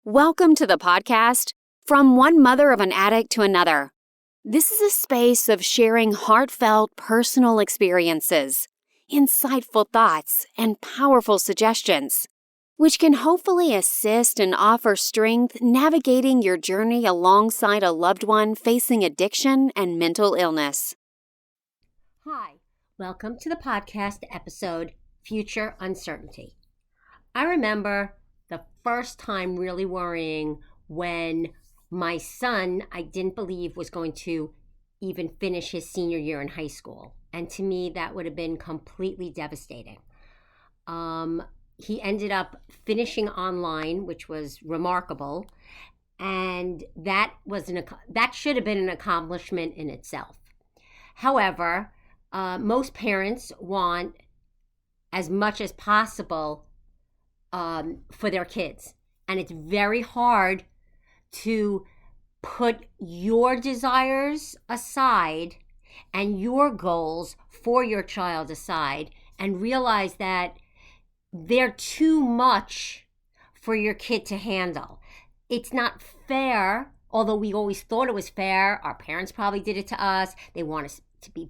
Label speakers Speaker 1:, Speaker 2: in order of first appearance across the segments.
Speaker 1: Welcome to the podcast, From One Mother of an Addict to Another. This is a space of sharing heartfelt personal experiences, insightful thoughts, and powerful suggestions, which can hopefully assist and offer strength navigating your journey alongside a loved one facing addiction and mental illness.
Speaker 2: Hi, welcome to the podcast episode, Future Uncertainty. I remember the first time really worrying when my son, I didn't believe was going to even finish his senior year in high school. And to me, that would have been completely devastating. He ended up finishing online, which was remarkable. And that should have been an accomplishment in itself. However, most parents want as much as possible for their kids. And it's very hard to put your desires aside and your goals for your child aside and realize that they're too much for your kid to handle. It's not fair, although we always thought it was fair. Our parents probably did it to us. They want us to be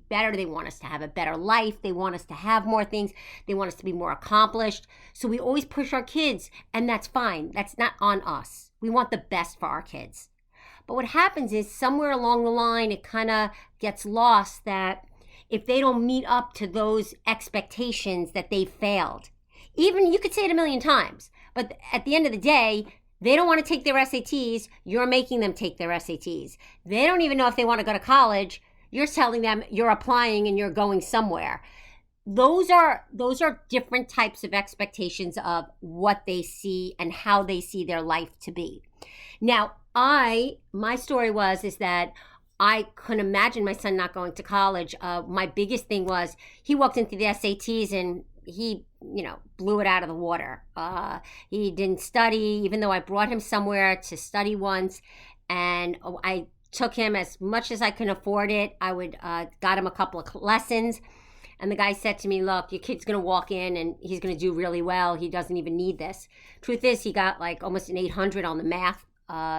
Speaker 2: better. They want us to have a better life. They want us to have more things. They want us to be more accomplished. So we always push our kids, and that's fine. That's not on us. We want the best for our kids. But what happens is somewhere along the line, it kind of gets lost that if they don't meet up to those expectations that they failed, even you could say it a million times, but at the end of the day, they don't want to take their SATs. You're making them take their SATs. They don't even know if they want to go to college. You're telling them you're applying and you're going somewhere. Those are different types of expectations of what they see and how they see their life to be. Now, my story is that I couldn't imagine my son not going to college. My biggest thing was he walked into the SATs and he, blew it out of the water. He didn't study, even though I brought him somewhere to study once, and I took him as much as I can afford it. I would got him a couple of lessons, and the guy said to me, "Look, your kid's going to walk in and he's going to do really well. He doesn't even need this." Truth is, he got like almost an 800 on the math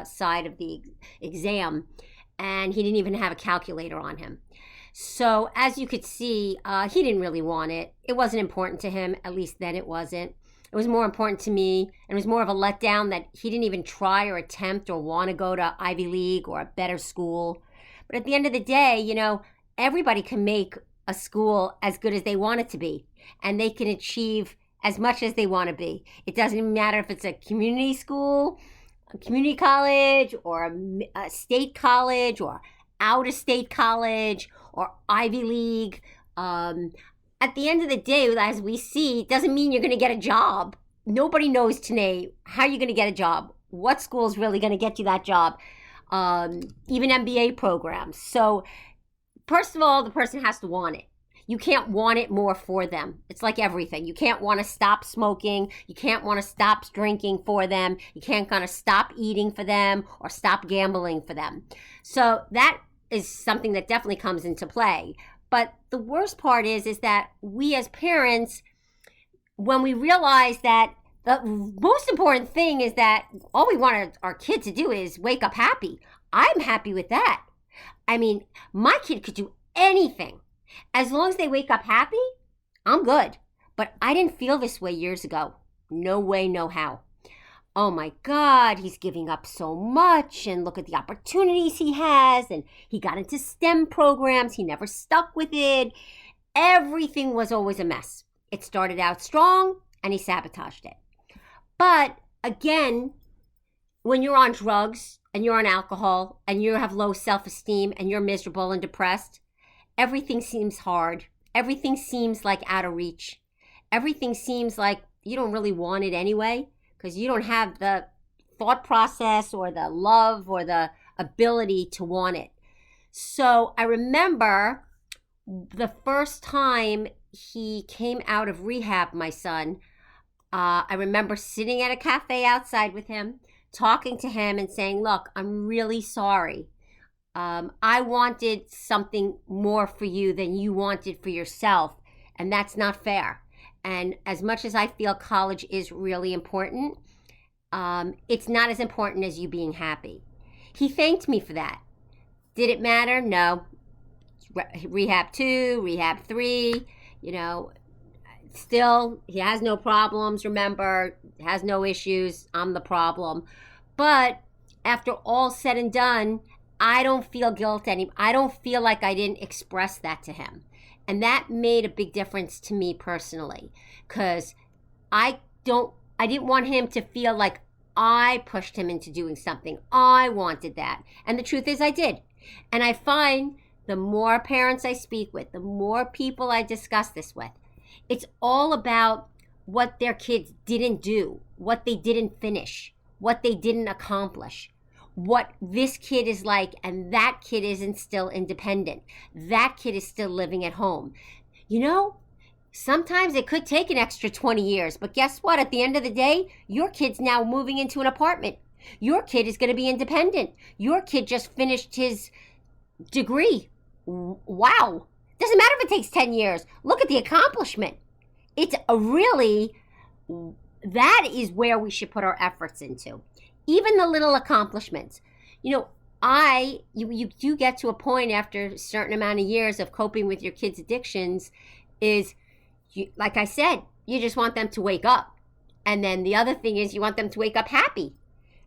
Speaker 2: side of the exam, and he didn't even have a calculator on him. So as you could see, he didn't really want it. It wasn't important to him, at least then it wasn't. It was more important to me, and it was more of a letdown that he didn't even try or attempt or want to go to Ivy League or a better school. But at the end of the day, everybody can make a school as good as they want it to be, and they can achieve as much as they want to be. It doesn't matter if it's a community school, a community college, or a state college, or out-of-state college, or Ivy League. At the end of the day, as we see, it doesn't mean you're going to get a job. Nobody knows today how you're going to get a job, what school is really going to get you that job, even MBA programs. So first of all, the person has to want it. You can't want it more for them. It's like everything. You can't want to stop smoking. You can't want to stop drinking for them. You can't kind of stop eating for them or stop gambling for them. So that is something that definitely comes into play. But the worst part is that we as parents, when we realize that the most important thing is that all we want our kid to do is wake up happy. I'm happy with that. I mean, my kid could do anything. As long as they wake up happy, I'm good. But I didn't feel this way years ago. No way, no how. Oh my God, he's giving up so much, and look at the opportunities he has, and he got into STEM programs, he never stuck with it. Everything was always a mess. It started out strong, and he sabotaged it. But again, when you're on drugs, and you're on alcohol, and you have low self-esteem, and you're miserable and depressed, everything seems hard. Everything seems like out of reach. Everything seems like you don't really want it anyway, because you don't have the thought process or the love or the ability to want it. So I remember the first time he came out of rehab, my son, I remember sitting at a cafe outside with him, talking to him and saying, "Look, I'm really sorry. I wanted something more for you than you wanted for yourself, and that's not fair. And as much as I feel college is really important, it's not as important as you being happy. He thanked me for that. Did it matter? No. Rehab 2, rehab 3, still, he has no problems, remember, has no issues. I'm the problem. But after all said and done, I don't feel guilt anymore. I don't feel like I didn't express that to him. And that made a big difference to me personally, because I didn't want him to feel like I pushed him into doing something. I wanted that. And the truth is I did. And I find the more parents I speak with, the more people I discuss this with, it's all about what their kids didn't do, what they didn't finish, what they didn't accomplish, what this kid is like, and that kid isn't still independent. That kid is still living at home. Sometimes it could take an extra 20 years, but guess what? At the end of the day, your kid's now moving into an apartment. Your kid is going to be independent. Your kid just finished his degree. Wow. Doesn't matter if it takes 10 years. Look at the accomplishment. It's that is where we should put our efforts into. Even the little accomplishments. You do get to a point after a certain amount of years of coping with your kids' addictions is, like I said, you just want them to wake up. And then the other thing is you want them to wake up happy.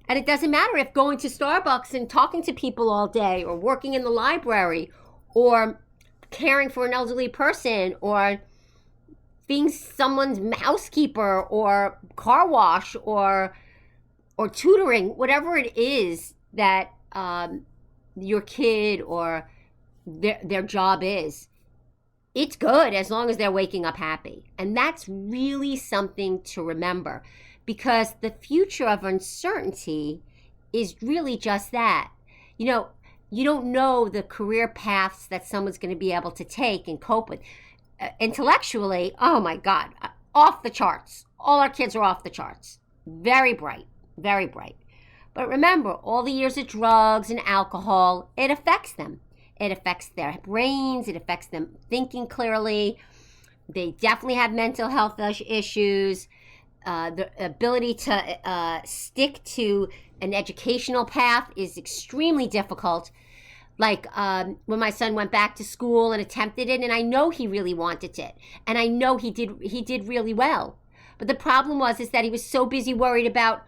Speaker 2: And it doesn't matter if going to Starbucks and talking to people all day, or working in the library, or caring for an elderly person, or being someone's housekeeper, or car wash, or tutoring, whatever it is that your kid or their job is. It's good as long as they're waking up happy. And that's really something to remember, because the future of uncertainty is really just that. You don't know the career paths that someone's going to be able to take and cope with. Intellectually, oh my God, off the charts. All our kids are off the charts. Very bright, very bright. But remember, all the years of drugs and alcohol, it affects them. It affects their brains. It affects them thinking clearly. They definitely have mental health issues. The ability to stick to an educational path is extremely difficult. Like when my son went back to school and attempted it, and I know he really wanted it, and I know he did really well. But the problem was that he was so busy worried about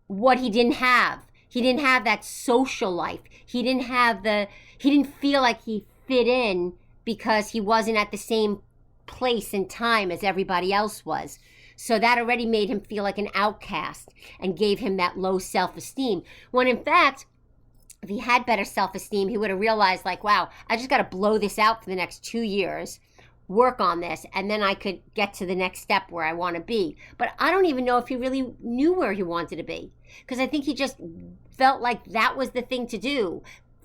Speaker 2: what he didn't have. He didn't have that social life. He didn't feel like he fit in because he wasn't at the same place and time as everybody else was. So that already made him feel like an outcast and gave him that low self-esteem. When in fact, if he had better self-esteem, he would have realized, like, wow, I just got to blow this out for the next 2 years, work on this, and then I could get to the next step where I want to be. But I don't even know if he really knew where he wanted to be, because I think he just felt like that was the thing to do,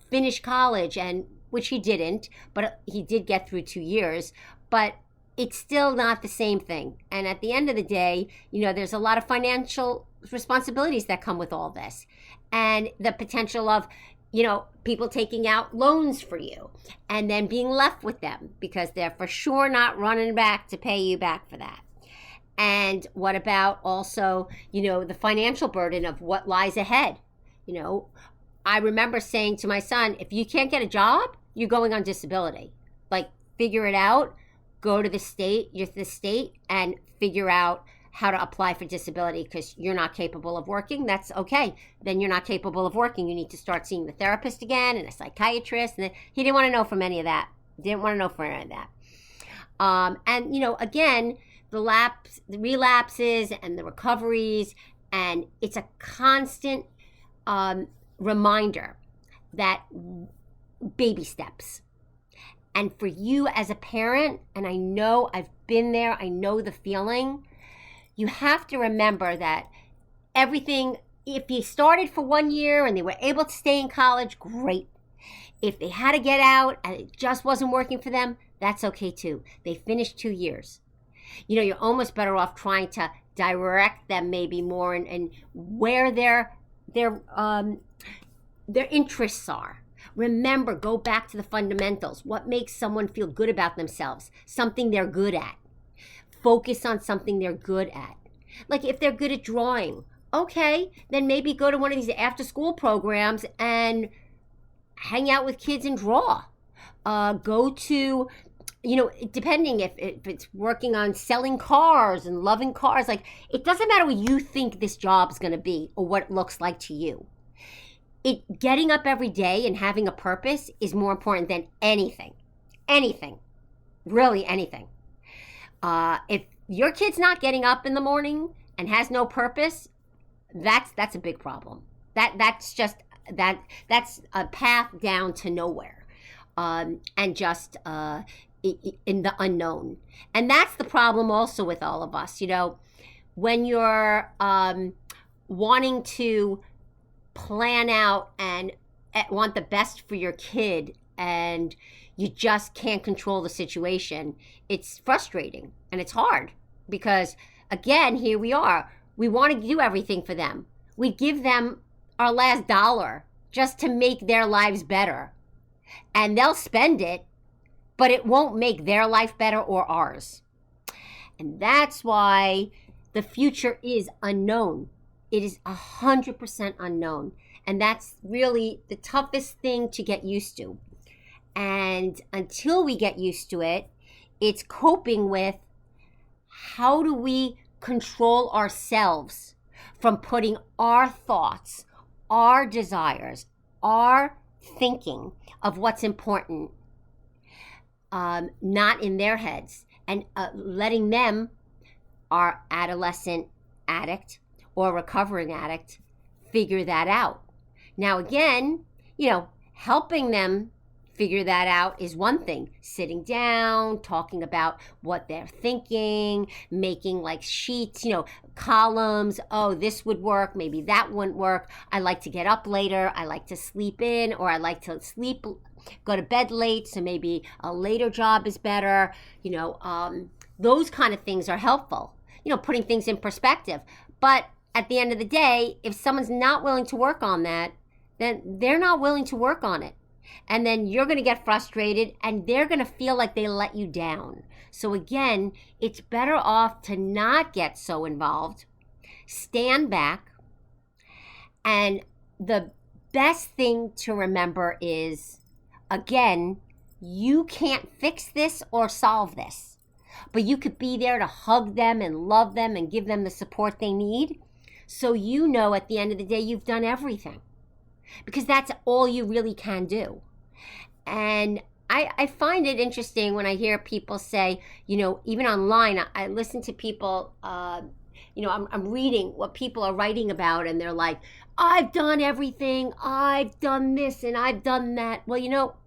Speaker 2: finish college, and which he didn't, but he did get through 2 years. But it's still not the same thing. And at the end of the day, there's a lot of financial responsibilities that come with all this, and the potential of people taking out loans for you and then being left with them because they're for sure not running back to pay you back for that. And what about also, the financial burden of what lies ahead? I remember saying to my son, if you can't get a job, you're going on disability. Like, figure it out, go to the state and figure out how to apply for disability, because you're not capable of working. That's okay. Then you're not capable of working. You need to start seeing the therapist again and a psychiatrist. And he didn't want to know from any of that. And, again, the relapses and the recoveries, and it's a constant reminder that baby steps. And for you as a parent, and I know I've been there, I know the feeling, you have to remember that everything, if you started for 1 year and they were able to stay in college, great. If they had to get out and it just wasn't working for them, that's okay too. They finished 2 years. You're almost better off trying to direct them maybe more and where their interests are. Remember, go back to the fundamentals. What makes someone feel good about themselves? Something they're good at. Focus on something they're good at. Like if they're good at drawing, Okay, then maybe go to one of these after school programs and hang out with kids and draw. Go to, depending if it's working on selling cars and loving cars, like it doesn't matter what you think this job's going to be or what it looks like to you. Getting up every day and having a purpose is more important than anything, really anything. If your kid's not getting up in the morning and has no purpose, that's a big problem. That's a path down to nowhere, and just in the unknown. And that's the problem also with all of us. When you're wanting to plan out and want the best for your kid, and you just can't control the situation, it's frustrating and it's hard because, again, here we are. We want to do everything for them. We give them our last dollar just to make their lives better. And they'll spend it, but it won't make their life better or ours. And that's why the future is unknown. It is 100% unknown. And that's really the toughest thing to get used to. And until we get used to it, it's coping with how do we control ourselves from putting our thoughts, our desires, our thinking of what's important, not in their heads, and letting them, our adolescent addict or recovering addict, figure that out. Now, again, helping them figure that out is one thing. Sitting down, talking about what they're thinking, making like sheets, columns. Oh, this would work. Maybe that wouldn't work. I like to get up later. I like to sleep in, or I like to go to bed late. So maybe a later job is better. Those kind of things are helpful, putting things in perspective. But at the end of the day, if someone's not willing to work on that, then they're not willing to work on it. And then you're going to get frustrated and they're going to feel like they let you down. So again, it's better off to not get so involved, stand back. And the best thing to remember is, again, you can't fix this or solve this, but you could be there to hug them and love them and give them the support they need. So at the end of the day, you've done everything. Because that's all you really can do. And I find it interesting when I hear people say, even online, I listen to people, I'm reading what people are writing about, and they're like, I've done everything, I've done this, and I've done that. Well,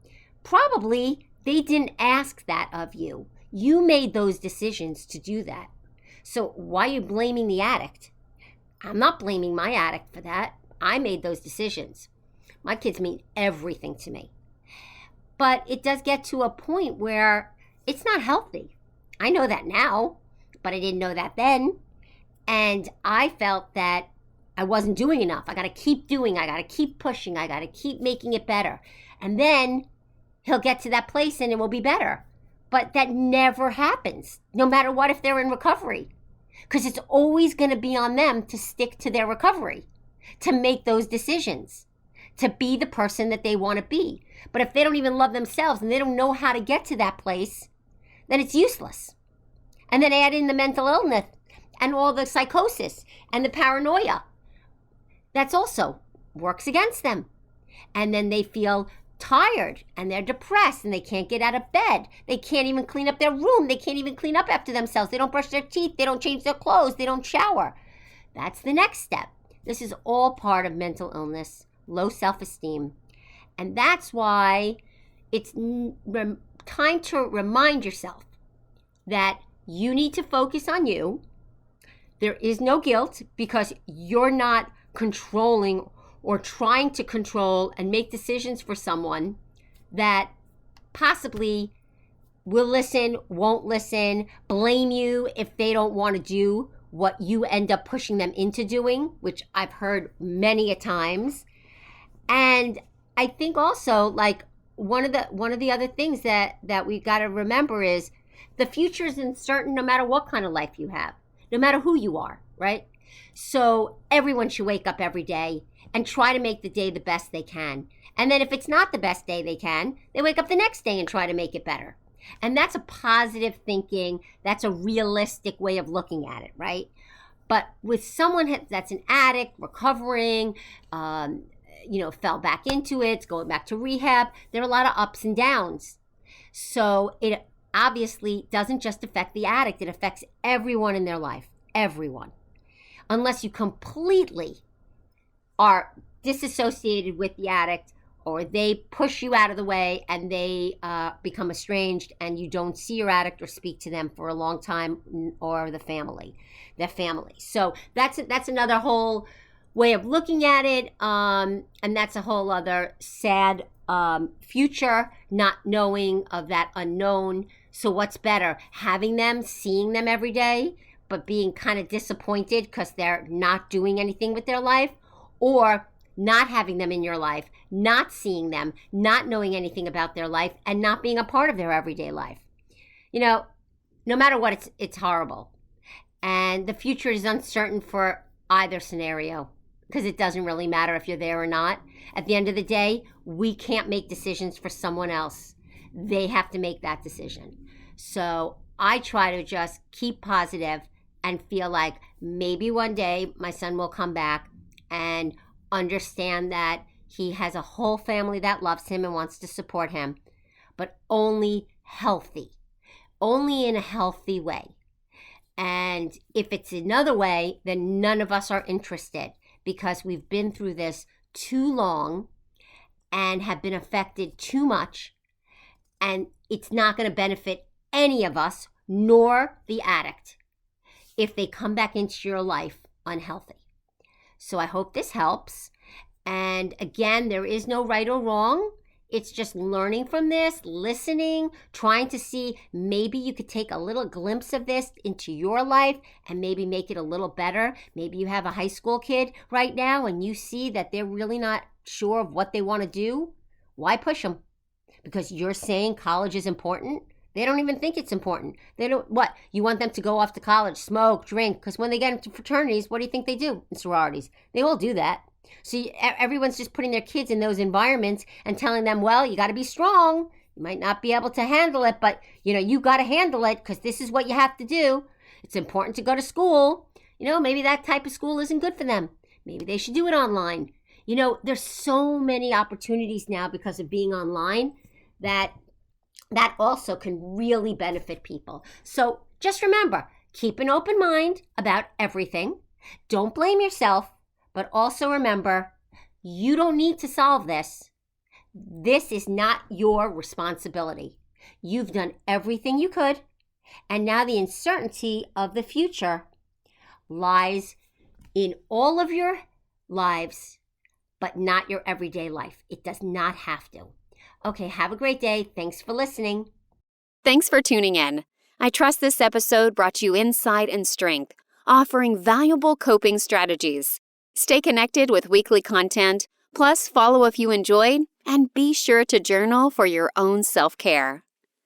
Speaker 2: probably they didn't ask that of you. You made those decisions to do that. So why are you blaming the addict? I'm not blaming my addict for that. I made those decisions. My kids mean everything to me. But it does get to a point where it's not healthy. I know that now, but I didn't know that then. And I felt that I wasn't doing enough. I got to keep doing. I got to keep pushing. I got to keep making it better. And then he'll get to that place and it will be better. But that never happens, no matter what, if they're in recovery. Because it's always going to be on them to stick to their recovery, to make those decisions, to be the person that they want to be. But if they don't even love themselves and they don't know how to get to that place, then it's useless. And then add in the mental illness and all the psychosis and the paranoia. That's also works against them. And then they feel tired and they're depressed and they can't get out of bed. They can't even clean up their room. They can't even clean up after themselves. They don't brush their teeth. They don't change their clothes. They don't shower. That's the next step. This is all part of mental illness, low self-esteem. And that's why it's time to remind yourself that you need to focus on you. There is no guilt because you're not controlling or trying to control and make decisions for someone that possibly will listen, won't listen, blame you if they don't want to do what you end up pushing them into doing, which I've heard many a times. And I think also, like, one of the other things that we got to remember is the future is uncertain no matter what kind of life you have, no matter who you are, right? So everyone should wake up every day and try to make the day the best they can. And then if it's not the best day they can, they wake up the next day and try to make it better. And that's a positive thinking. That's a realistic way of looking at it, right? But with someone that's an addict, recovering, fell back into it, going back to rehab, there are a lot of ups and downs. So it obviously doesn't just affect the addict. It affects everyone in their life, everyone. Unless you completely are disassociated with the addict, or they push you out of the way and they become estranged and you don't see your addict or speak to them for a long time, or their family. So that's another whole way of looking at it, and that's a whole other sad future, not knowing of that unknown. So what's better, having them, seeing them every day, but being kind of disappointed because they're not doing anything with their life, or not having them in your life, not seeing them, not knowing anything about their life, and not being a part of their everyday life? No matter what, it's horrible. And the future is uncertain for either scenario, because it doesn't really matter if you're there or not. At the end of the day, we can't make decisions for someone else. They have to make that decision. So I try to just keep positive and feel like maybe one day my son will come back and understand that he has a whole family that loves him and wants to support him, but only in a healthy way. And if it's another way, then none of us are interested, because we've been through this too long and have been affected too much, and it's not going to benefit any of us, nor the addict, if they come back into your life unhealthy. So I hope this helps. And again, there is no right or wrong. It's just learning from this, listening, trying to see maybe you could take a little glimpse of this into your life and maybe make it a little better. Maybe you have a high school kid right now and you see that they're really not sure of what they want to do. Why push them? Because you're saying college is important? They don't even think it's important. They don't, what? You want them to go off to college, smoke, drink, because when they get into fraternities, what do you think they do in sororities? They all do that. So everyone's just putting their kids in those environments and telling them, well, you got to be strong. You might not be able to handle it, but you got to handle it because this is what you have to do. It's important to go to school. Maybe that type of school isn't good for them. Maybe they should do it online. There's so many opportunities now because of being online that also can really benefit people. So just remember, keep an open mind about everything. Don't blame yourself, but also remember, you don't need to solve this. This is not your responsibility. You've done everything you could, and now the uncertainty of the future lies in all of your lives, but not your everyday life. It does not have to. Okay, have a great day. Thanks for listening.
Speaker 1: Thanks for tuning in. I trust this episode brought you insight and strength, offering valuable coping strategies. Stay connected with weekly content, plus follow if you enjoyed, and be sure to journal for your own self-care.